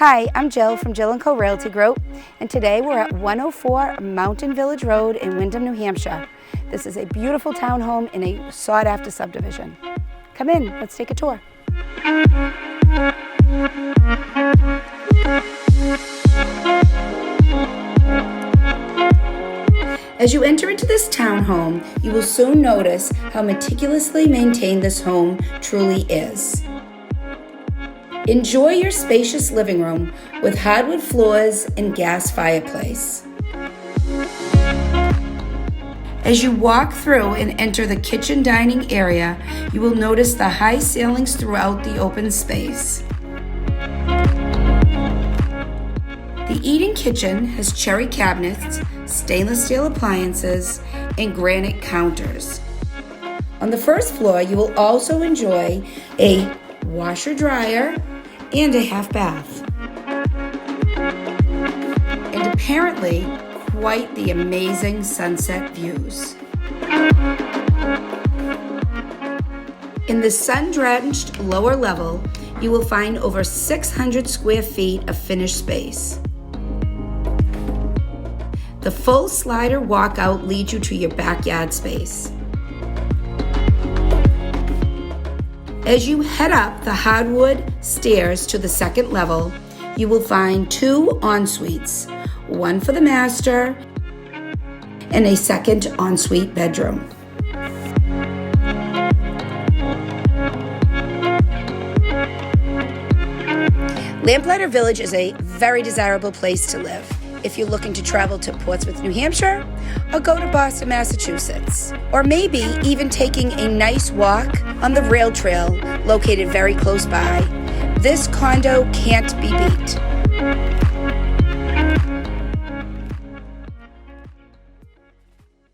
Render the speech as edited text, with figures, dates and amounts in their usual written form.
Hi, I'm Jill from Jill & Co. Realty Group, and today we're at 104 Mountain Village Road in Windham, New Hampshire. This is a beautiful townhome in a sought-after subdivision. Come in, let's take a tour. As you enter into this townhome, you will soon notice how meticulously maintained this home truly is. Enjoy your spacious living room with hardwood floors and gas fireplace. As you walk through and enter the kitchen dining area, you will notice the high ceilings throughout the open space. The eating kitchen has cherry cabinets, stainless steel appliances, and granite counters. On the first floor, you will also enjoy a washer-dryer and a half bath. And apparently, quite the amazing sunset views. In the sun-drenched lower level, you will find over 600 square feet of finished space. The full slider walkout leads you to your backyard space. As you head up the hardwood stairs to the second level, you will find two en-suites, one for the master and a second ensuite bedroom. Lamplighter Village is a very desirable place to live if you're looking to travel to Portsmouth, New Hampshire, or go to Boston, Massachusetts, or maybe even taking a nice walk on the rail trail located very close by. This condo can't be beat.